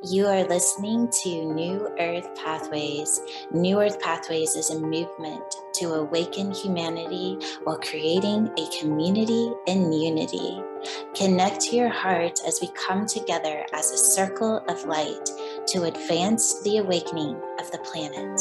You are listening to New Earth Pathways. New Earth Pathways is a movement to awaken humanity while creating a community in unity. Connect to your heart as we come together as a circle of light to advance the awakening of the planet.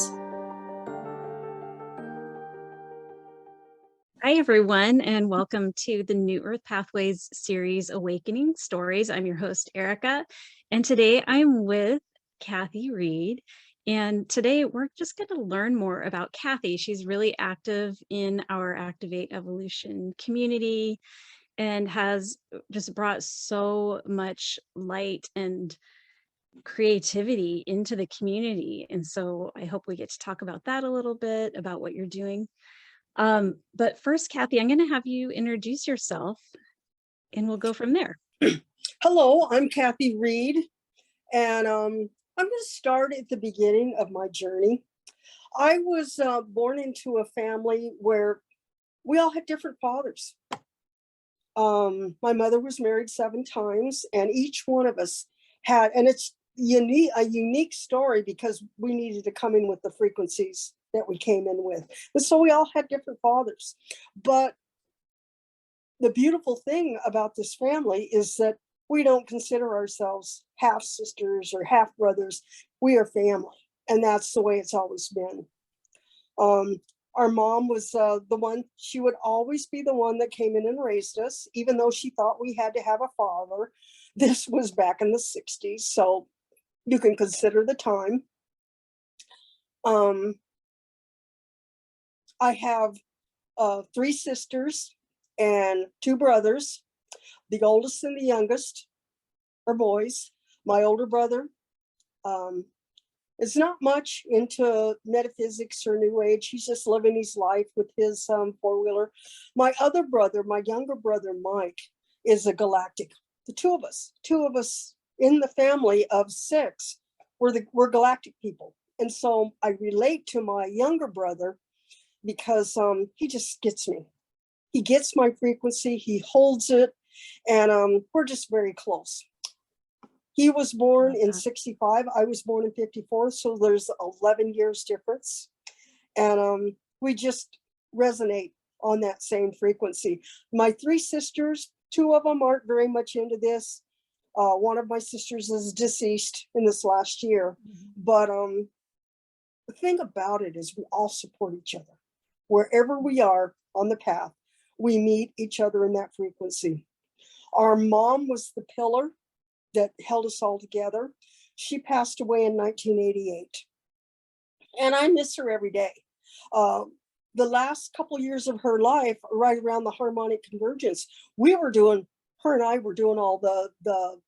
Hi, everyone, and welcome to the New Earth Pathways series, Awakening Stories. I'm your host, Erica, and today I'm with Kathy Reed. And today we're just going to learn more about Kathy. She's really active in our Activate Evolution community and has just brought so much light and creativity into the community. And so I hope we get to talk about that a little bit, about what you're doing. But first, Kathy, I'm going to have you introduce yourself and we'll go from there. Hello, I'm Kathy Reed, and I'm going to start at the beginning of my journey. I was born into a family where we all had different fathers. My mother was married 7 times, and each one of us had, and it's a unique story because we needed to come in with the frequencies that we came in with. And so we all had different fathers. But the beautiful thing about this family is that we don't consider ourselves half sisters or half brothers. We are family, and that's the way it's always been. Our mom was the one, she would always be the one that came in and raised us, even though she thought we had to have a father. This was back in the 60s, so you can consider the time. I have 3 sisters and 2 brothers. The oldest and the youngest are boys. My older brother is not much into metaphysics or New Age. He's just living his life with his 4-wheeler. My other brother, my younger brother, Mike, is a galactic. The two of us in the family of 6, we're galactic people. And so I relate to my younger brother because he just gets me. He gets my frequency, he holds it, and we're just very close. He was born in 65, I was born in 54, so there's 11 years difference. And we just resonate on that same frequency. My 3 sisters, 2 of them aren't very much into this. One of my sisters is deceased in this last year. But the thing about it is we all support each other. Wherever we are on the path, we meet each other in that frequency. Our mom was the pillar that held us all together. She passed away in 1988. And I miss her every day. The last couple years of her life, right around the harmonic convergence, her and I were doing all the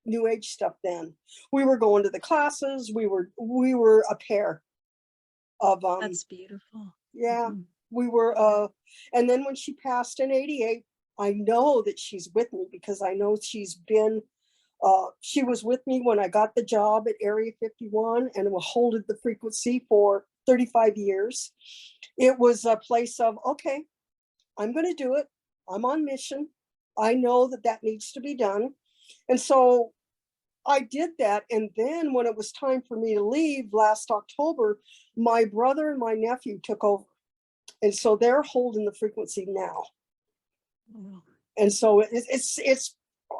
New Age stuff then. We were going to the classes. We were a pair of That's beautiful. Yeah, we were, and then when she passed in 88, I know that she's with me because I know she was with me when I got the job at Area 51 and will hold the frequency for 35 years. It was a place of, okay, I'm going to do it. I'm on mission. I know that needs to be done. And so I did that. And then when it was time for me to leave last October, my brother and my nephew took over. And so they're holding the frequency now. And so it's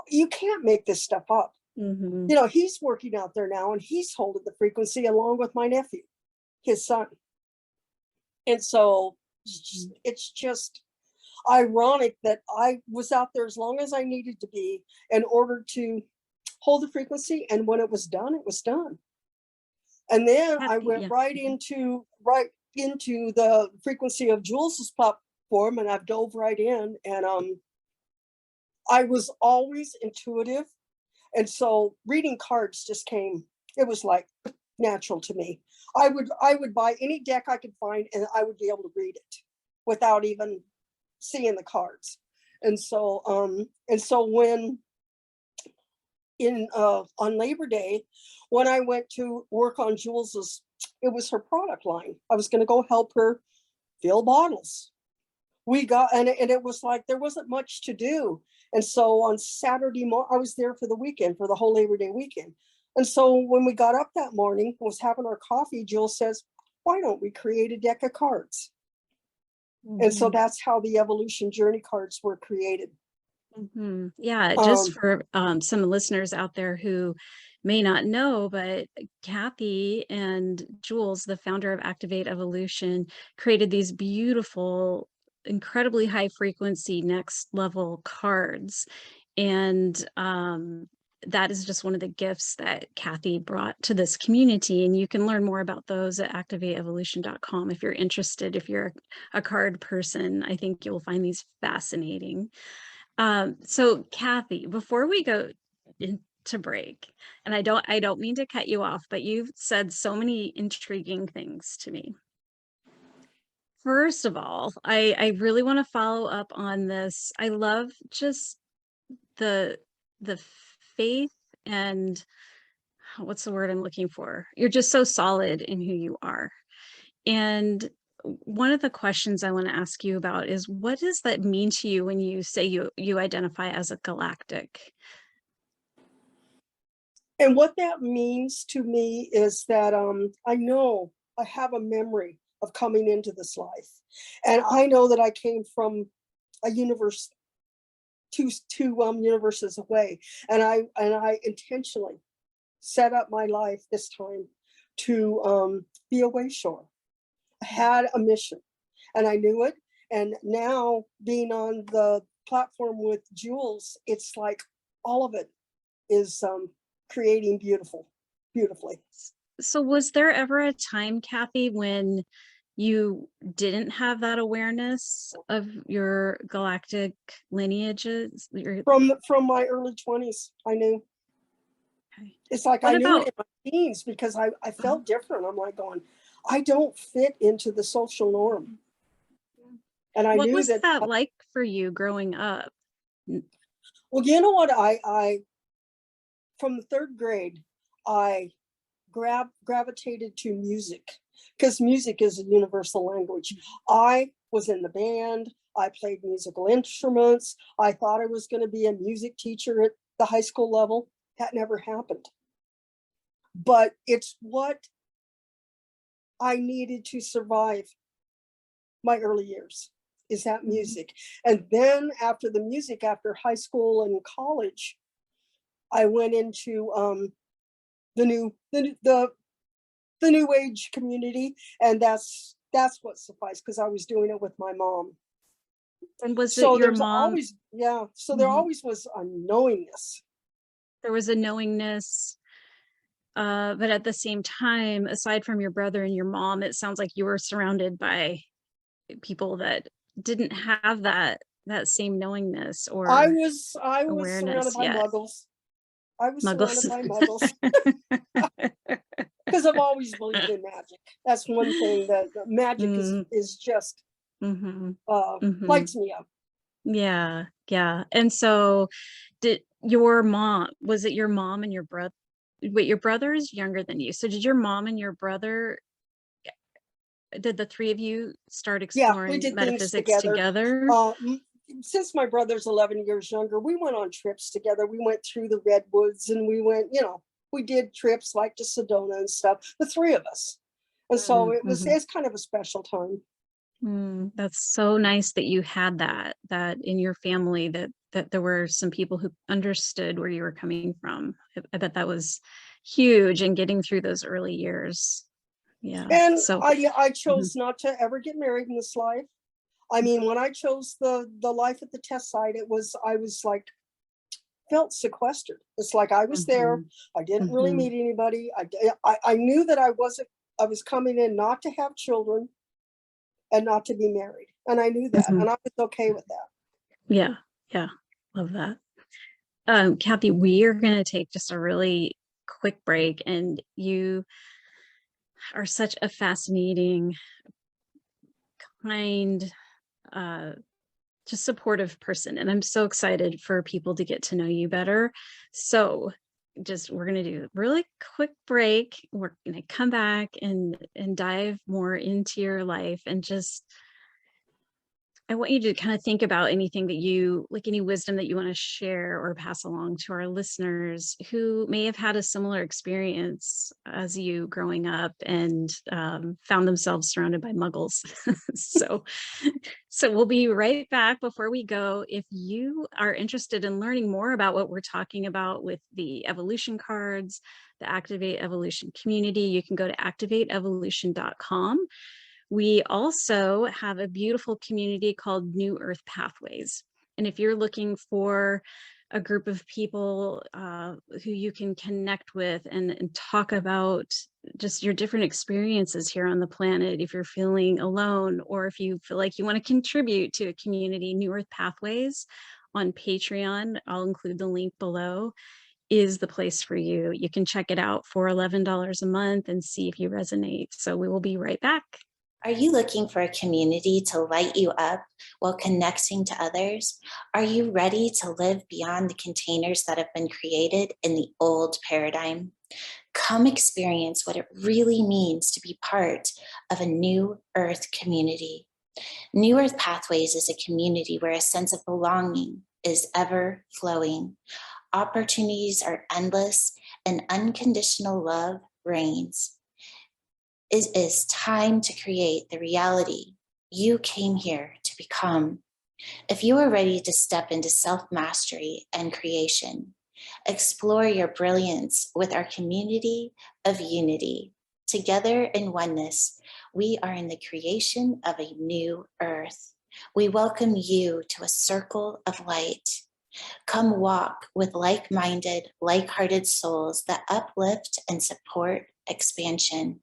you can't make this stuff up. You know, he's working out there now and he's holding the frequency along with my nephew, his son. And so it's just ironic that I was out there as long as I needed to be in order to hold the frequency. And when it was done, it was done. And then I went right into the frequency of Jules's platform, and I've dove right in. And I was always intuitive, and so reading cards just came. It was like natural to me. I would buy any deck I could find, and I would be able to read it without even seeing the cards. And so when on Labor Day, when I went to work on Jules's, it was her product line. I was going to go help her fill bottles. We got, and it was like, there wasn't much to do. And so on Saturday morning, I was there for the weekend, for the whole Labor Day weekend. And so when we got up that morning, was having our coffee, Jill says, why don't we create a deck of cards? And so that's how the evolution journey cards were created. Yeah, just for some listeners out there who may not know, but Kathy and Jules, the founder of Activate Evolution, created these beautiful, incredibly high frequency next level cards. And that is just one of the gifts that Kathy brought to this community. And you can learn more about those at activateevolution.com if you're interested. If you're a card person, I think you'll find these fascinating. So Kathy, before we go into break, and I don't mean to cut you off, but you've said so many intriguing things to me. First of all, I really want to follow up on this. I love just the faith and what's the word I'm looking for? You're just so solid in who you are. And one of the questions I want to ask you about is, what does that mean to you when you say you identify as a galactic? And what that means to me is that I know I have a memory of coming into this life. And I know that I came from a universe, two universes away. And I intentionally set up my life this time to be a way shore. I had a mission and I knew it. And now being on the platform with Jules, it's like all of it is creating beautifully. So was there ever a time, Kathy, when you didn't have that awareness of your galactic lineages? From my early 20s, I knew. Okay. It's like I knew it in my teens because I felt different. I'm like going, I don't fit into the social norm. And I what knew was that like for you growing up? Well, you know what, I from the third grade, I gravitated to music because music is a universal language. I was in the band. I played musical instruments. I thought I was going to be a music teacher at the high school level. That never happened. But it's what I needed to survive my early years, is that music. And then after the music, after high school and college, I went into the new age community, and that's what sufficed because I was doing it with my mom. And was so it your there's mom? Always, yeah. So there always was a knowingness. There was a knowingness, but at the same time, aside from your brother and your mom, it sounds like you were surrounded by people that didn't have that same knowingness or I was awareness surrounded by yet. muggles. I was Muggles. surrounded by muggles. Because I've always believed in magic. That's one thing that magic is just lights me up. Yeah. And so did your mom, was it your mom and your brother? Wait, your brother is younger than you. So did your mom and your brother, did the three of you start exploring we did metaphysics things together? Since my brother's 11 years younger, we went on trips together. We went through the redwoods and we went, we did trips like to Sedona and stuff, the three of us. And so it's kind of a special time. That's so nice that you had that in your family, that there were some people who understood where you were coming from. I bet that was huge in getting through those early years. Yeah. And so I chose not to ever get married in this life. I mean, when I chose the life at the test site, I was like, felt sequestered. It's like I was there. I didn't really meet anybody. I knew that I was coming in not to have children and not to be married. And I knew that. And I was okay with that. Yeah. Love that. Kathy, we are going to take just a really quick break, and you are such a fascinating, kind, just supportive person. And I'm so excited for people to get to know you better. So we're going to do a really quick break. We're going to come back and dive more into your life and just I want you to kind of think about anything that you like, any wisdom that you want to share or pass along to our listeners who may have had a similar experience as you growing up and found themselves surrounded by muggles. so, so we'll be right back. Before we go, if you are interested in learning more about what we're talking about with the evolution cards, the Activate Evolution community, you can go to activateevolution.com. We also have a beautiful community called New Earth Pathways. And if you're looking for a group of people who you can connect with and talk about just your different experiences here on the planet, if you're feeling alone, or if you feel like you want to contribute to a community, New Earth Pathways on Patreon, I'll include the link below, is the place for you. You can check it out for $11 a month and see if you resonate. So we will be right back. Are you looking for a community to light you up while connecting to others? Are you ready to live beyond the containers that have been created in the old paradigm? Come experience what it really means to be part of a New Earth community. New Earth Pathways is a community where a sense of belonging is ever flowing. Opportunities are endless and unconditional love reigns. It is time to create the reality you came here to become. If you are ready to step into self-mastery and creation, explore your brilliance with our community of unity. Together in oneness, we are in the creation of a new earth. We welcome you to a circle of light. Come walk with like-minded, like-hearted souls that uplift and support expansion.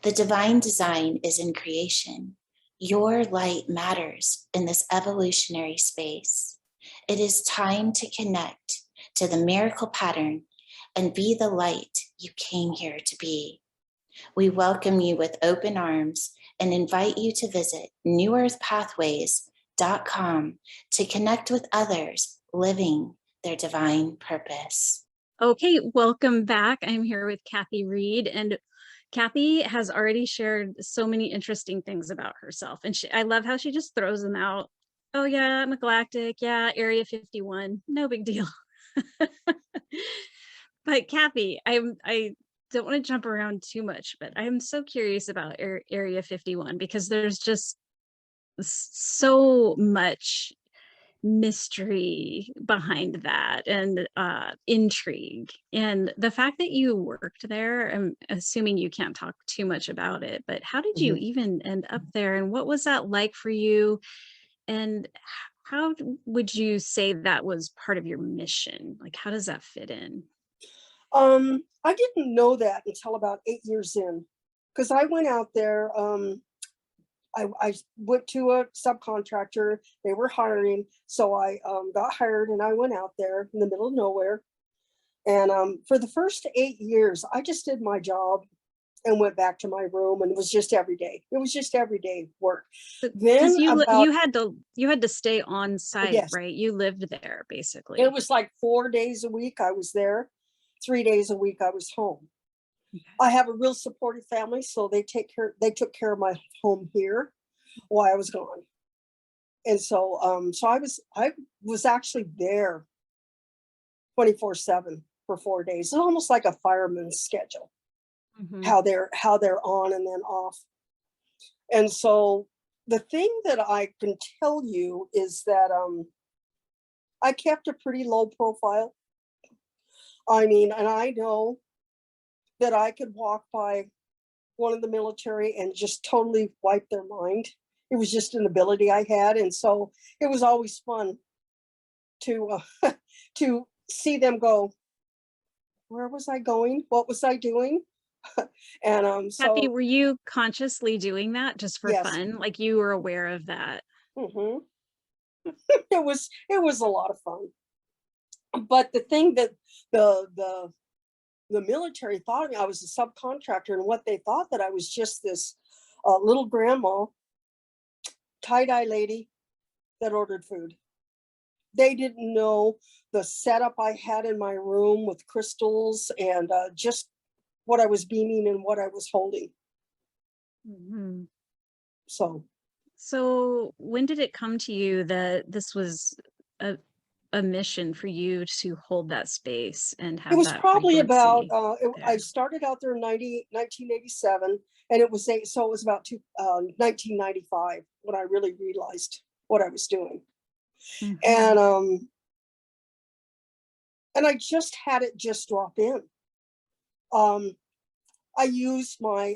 The divine design is in creation. Your light matters in this evolutionary space. It is time to connect to the miracle pattern and be the light you came here to be. We welcome you with open arms and invite you to visit newearthpathways.com to connect with others living their divine purpose. Okay, welcome back. I'm here with Kathy Reed, and Kathy has already shared so many interesting things about herself. And I love how she just throws them out. Oh yeah, I'm a galactic. Yeah, Area 51. No big deal. But Kathy, I don't want to jump around too much, but I'm so curious about Area 51 because there's just so much mystery behind that and intrigue. And the fact that you worked there, I'm assuming you can't talk too much about it, but how did you even end up there? And what was that like for you? And how would you say that was part of your mission? Like, how does that fit in? I didn't know that until about 8 years in, because I went out there. I went to a subcontractor. They were hiring, so I got hired, and I went out there in the middle of nowhere. And for the first 8 years, I just did my job and went back to my room, and it was just every day. It was just everyday work. Because Then you had to stay on site, yes, right? You lived there basically. it was like 4 days a week I was there. 3 days a week I was home. Okay. I have a real supportive family, so they took care of my home here while I was gone. And so I was actually there 24/7 for 4 days. It's almost like a fireman's schedule, how they're on and then off. And so the thing that I can tell you is that I kept a pretty low profile. I mean, and I know that I could walk by one of the military and just totally wipe their mind. It was just an ability I had, and so it was always fun to to see them go, where was I going? What was I doing? And Kathy, so were you consciously doing that just for yes. fun? Like you were aware of that? hmm it was a lot of fun. But the thing that the military thought I was a subcontractor, and what they thought that I was just this little grandma tie-dye lady that ordered food. They didn't know the setup I had in my room with crystals and just what I was beaming and what I was holding. Mhm. So So when did it come to you that this was a, a mission for you to hold that space and It have was that probably about, frequency I there? started out there in 1987, and it was so it was about 1995 when I really realized what I was doing. Mhm. And I just had it just drop in. I use my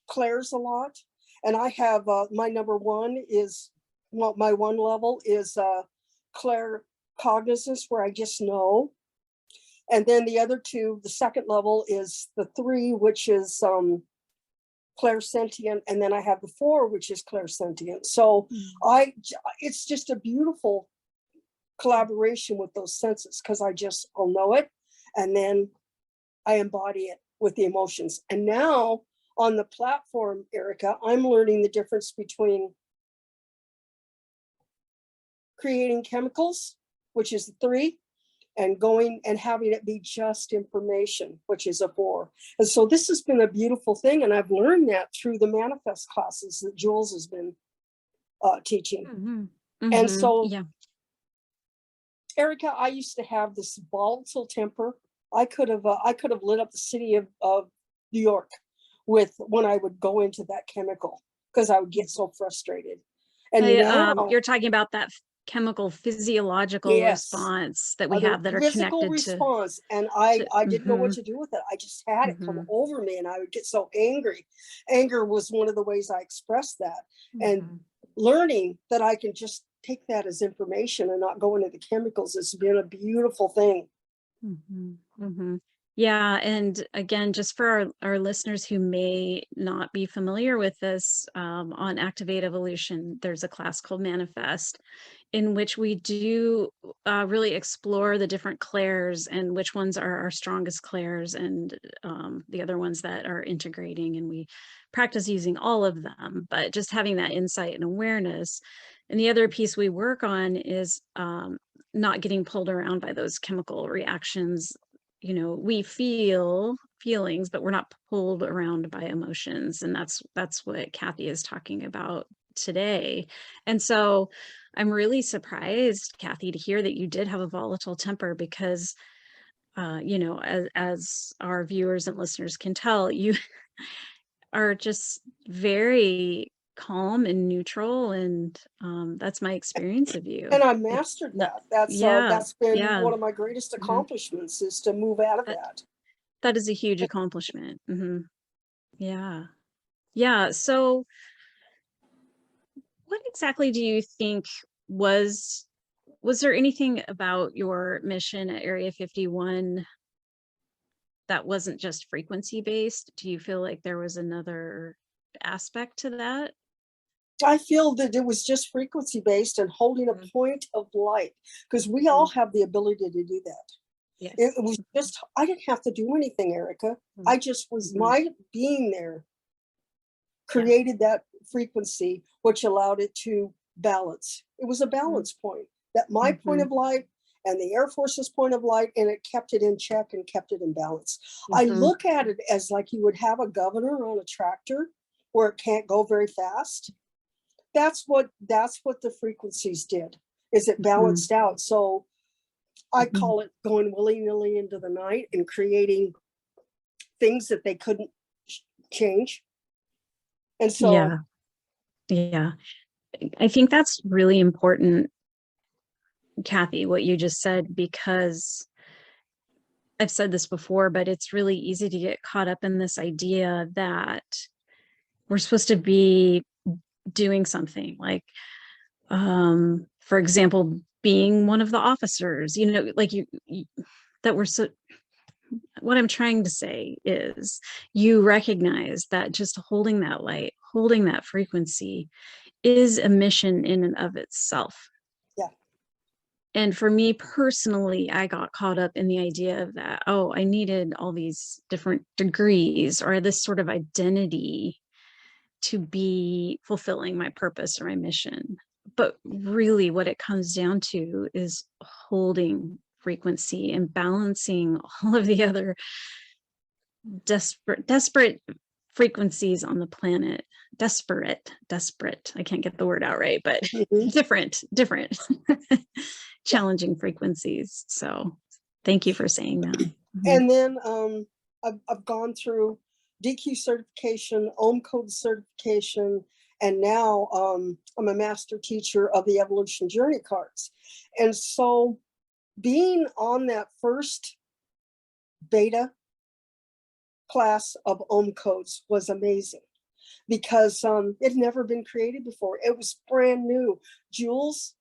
clairs a lot, and I have my number one is, well, my one level is clair cognizance, where I just know. And then the other two, the second level is the 3, which is clairsentient, and then I have the 4, which is clairsentient. So it's just a beautiful collaboration with those senses, because I'll know it, and then I embody it with the emotions. And now on the platform, Erica, I'm learning the difference between creating chemicals, which is the 3, and going and having it be just information, which is a 4. And so this has been a beautiful thing. And I've learned that through the manifest classes that Jules has been teaching. And so, Yeah. Erica, I used to have this volatile temper. I could have lit up the city of New York with when I would go into that chemical, because I would get so frustrated. And now, You're talking about that chemical physiological yes, response that we the have that are physical connected response, and I didn't know what mhm, to do with it. I just had it come mhm, over me, and I would get so angry. Anger was one of the ways I expressed that, and mhm, learning that I can just take that as information and not go into the chemicals has been a beautiful thing. mhm. Yeah, and again, just for our listeners who may not be familiar with this, on Activate Evolution, there's a class called Manifest, in which we do really explore the different clairs and which ones are our strongest clairs, and the other ones that are integrating. And we practice using all of them, but just having that insight and awareness. And the other piece we work on is not getting pulled around by those chemical reactions. You know, we feel feelings, but we're not pulled around by emotions. And that's what Kathy is talking about today. And so I'm really surprised, Kathy, to hear that you did have a volatile temper, because you know, as our viewers and listeners can tell, you are just very calm and neutral, and that's my experience of you. And I It's mastered not, that. yeah, That's been yeah. one of my greatest Mhm. accomplishments, is to move out of That that. that is a huge accomplishment. Yeah. Yeah. So what exactly do you think was was there anything about your mission at Area 51 that wasn't just frequency based? Do you feel like there was another aspect to that? I feel that it was just frequency based and holding a Mhm. point of light, because we all Mhm. have the ability to do that. It Yes. was just, I didn't have to do anything, Erica. Mhm. I just was, Mhm. my being there Yeah. created that frequency, which allowed it to balance. It was a Mhm. balance point, that my point Mhm. of light and the Air Force's point of light, and it kept it in check and kept it in balance. I Mhm. look at it as like you would have a governor on a tractor where it can't go very fast. That's what the frequencies did, is it Mhm. balanced out. So I Mhm. call it going willy-nilly into the night and creating things that they couldn't change. And so, Yeah. Yeah. I think that's really important, Kathy, what you just said, because I've said this before, but it's really easy to get caught up in this idea that we're supposed to be doing something like, for example, being one of the officers, you know, like you that we're so, what I'm trying to say is you recognize that just holding that light, holding that frequency is a mission in and of itself. yeah. And for me personally, I got caught up in the idea of that, oh, I needed all these different degrees or this sort of identity to be fulfilling my purpose or my mission. But really, what it comes down to is holding frequency and balancing all of the other desperate frequencies on the planet. Desperate. I can't get the word out right, but different challenging frequencies. So thank you for saying that. And then I've gone through DQ certification, Ohm code certification, and now I'm a master teacher of the evolution journey cards. And so being on that first beta class of Ohm codes was amazing, because it had never been created before. It was brand new. Jules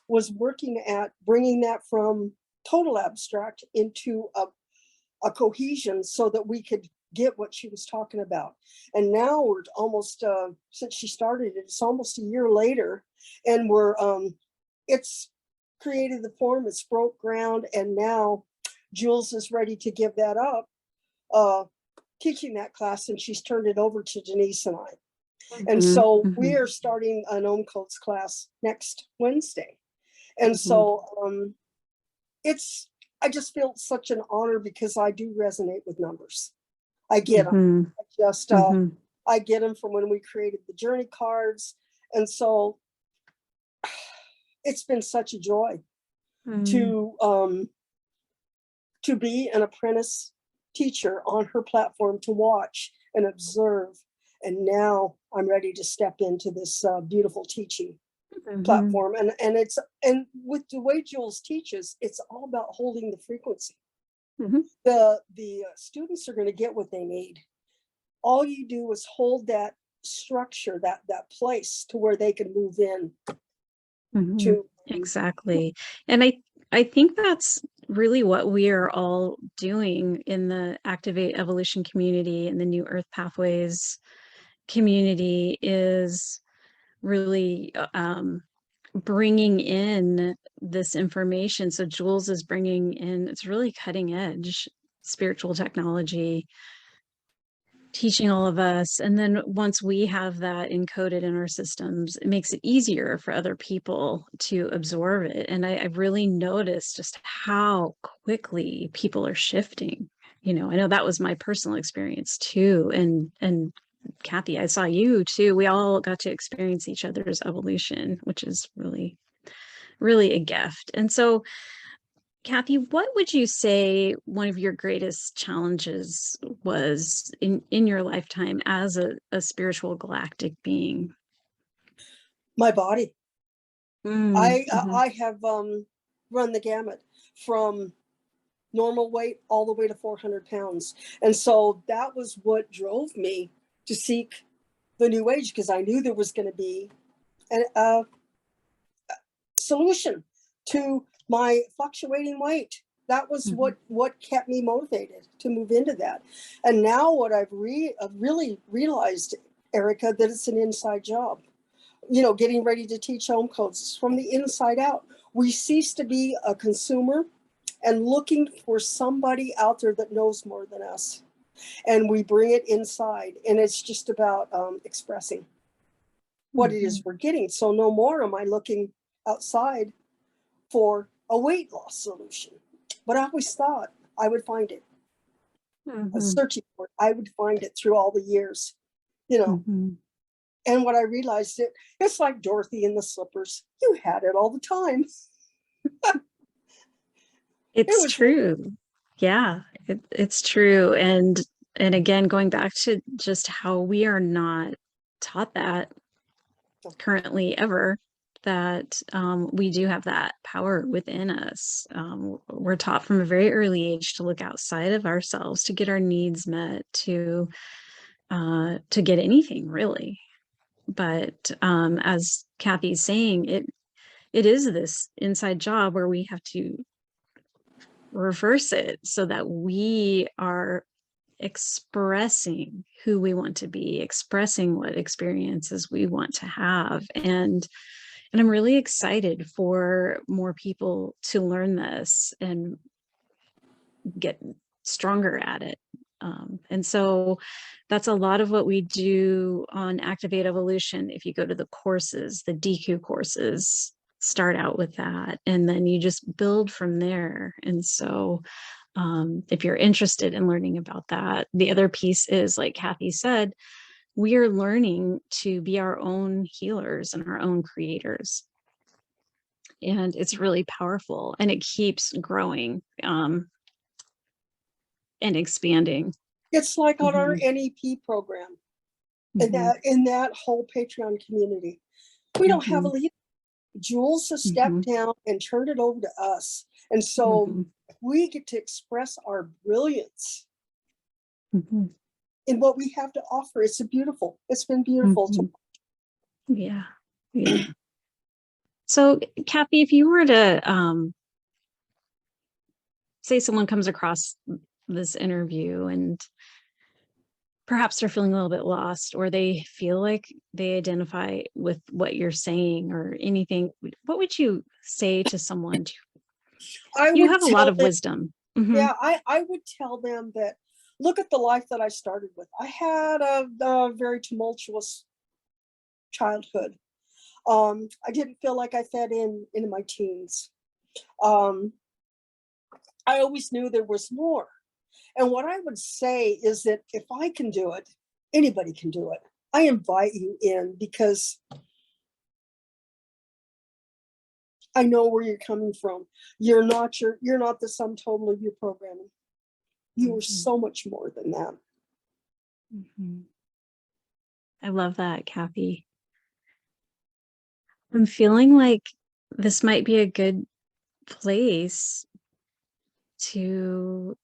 was working at bringing that from total abstract into a cohesion so that we could get what she was talking about. And now we're almost, since she started it, it's almost a year later, and it's created the form, it's broke ground, and now Jules is ready to give that up, teaching that class, and she's turned it over to Denise and I. And so we are starting an Ohm codes class next Wednesday. And so I just feel such an honor, because I do resonate with numbers. I get them. I get them from when we created the journey cards. And so it's been such a joy to be an apprentice teacher on her platform, to watch and observe. And now I'm ready to step into this beautiful teaching platform. And with the way Jules teaches, it's all about holding the frequency. The students are going to get what they need. All you do is hold that structure, that place, to where they can move in. Exactly. And I think that's really what we are all doing in the Activate Evolution community and the New Earth Pathways community, is really bringing in this information. So Jules is bringing in, it's really cutting edge spiritual technology, teaching all of us. And then once we have that encoded in our systems, it makes it easier for other people to absorb it. And I've really noticed just how quickly people are shifting. I know that was my personal experience too. And Kathy, I saw you too. We all got to experience each other's evolution, which is really, really a gift. And so, Kathy, what would you say one of your greatest challenges was in your lifetime as a spiritual galactic being? My body. I have run the gamut from normal weight all the way to 400 pounds. And so that was what drove me to seek the new age, because I knew there was going to be a solution to my fluctuating weight. That was what kept me motivated to move into that. And now what I've really realized, Erica, that it's an inside job. Getting ready to teach Ohm codes from the inside out. We cease to be a consumer and looking for somebody out there that knows more than us. And we bring it inside, and it's just about expressing what it is we're getting. So no more am I looking outside for a weight loss solution. But I always thought I would find it. I was searching for it. I would find it through all the years, And what I realized, it's like Dorothy in the slippers. You had it all the time. It's true. Yeah, it's true. And again, going back to just how we are not taught that currently ever, that we do have that power within us. We're taught from a very early age to look outside of ourselves to get our needs met, to get anything really. But as Kathy's saying, it is this inside job where we have to reverse it so that we are expressing who we want to be, expressing what experiences we want to have. And I'm really excited for more people to learn this and get stronger at it. And so that's a lot of what we do on Activate Evolution. If you go to the courses, the DQ courses, start out with that, and then you just build from there. And so if you're interested in learning about that. The other piece is, like Kathy said, we are learning to be our own healers and our own creators. And it's really powerful, and it keeps growing and expanding. It's like on our NEP program, in that whole Patreon community. We don't have a leader. Jules has stepped down and turned it over to us. And so we get to express our brilliance in what we have to offer. It's been beautiful. Yeah. Yeah. So Kathy, if you were to say someone comes across this interview and perhaps they're feeling a little bit lost, or they feel like they identify with what you're saying or anything, what would you say to someone? You have a lot of wisdom. Yeah, I would tell them that, look at the life that I started with. I had a very tumultuous childhood. I didn't feel like I fit in my teens. I always knew there was more. And what I would say is that if I can do it, anybody can do it. I invite you in because I know where you're coming from. You're not the sum total of your programming. You are so much more than that. I love that, Kathy. I'm feeling like this might be a good place to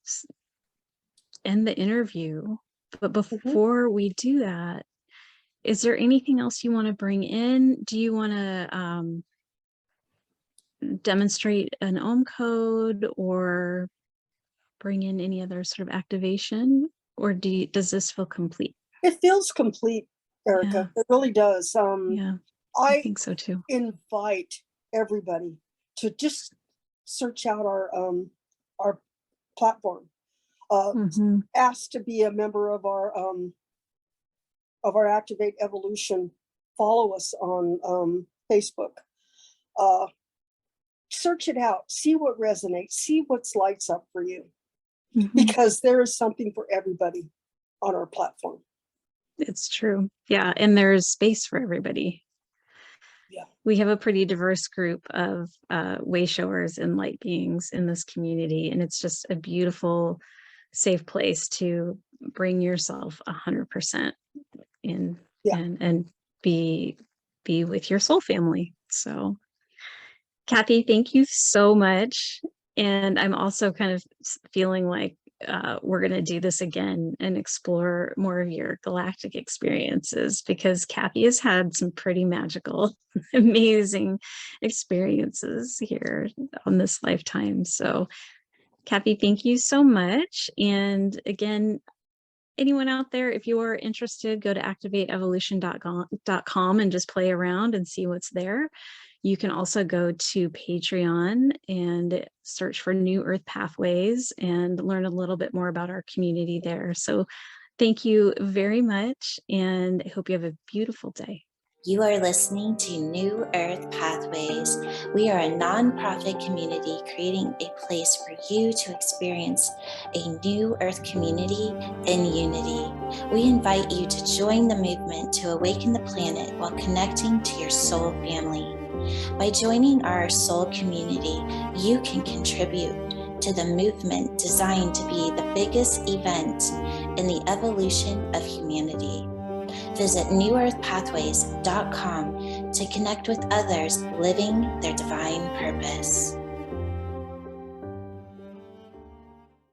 end the interview. But before we do that, is there anything else you want to bring in? Do you want to demonstrate an ohm code or bring in any other sort of activation? Or does this feel complete? It feels complete, Erica. Yeah. It really does. I think so too. Invite everybody to just search out our platform. Ask to be a member of our Activate Evolution. Follow us on Facebook. Search it out. See what resonates. See what lights up for you. Because there is something for everybody on our platform. It's true. Yeah. And there's space for everybody. Yeah. We have a pretty diverse group of way showers and light beings in this community. And it's just a beautiful, safe place to bring yourself 100% in and be with your soul family. So Kathy, thank you so much. And I'm also kind of feeling like we're going to do this again and explore more of your galactic experiences, because Kathy has had some pretty magical, amazing experiences here on this lifetime. So Kathy, thank you so much. And again, anyone out there, if you are interested, go to activateevolution.com and just play around and see what's there. You can also go to Patreon and search for New Earth Pathways and learn a little bit more about our community there. So thank you very much, and I hope you have a beautiful day. You are listening to New Earth Pathways. We are a nonprofit community creating a place for you to experience a new Earth community in unity. We invite you to join the movement to awaken the planet while connecting to your soul family. By joining our soul community, you can contribute to the movement designed to be the biggest event in the evolution of humanity. Visit newearthpathways.com to connect with others living their divine purpose.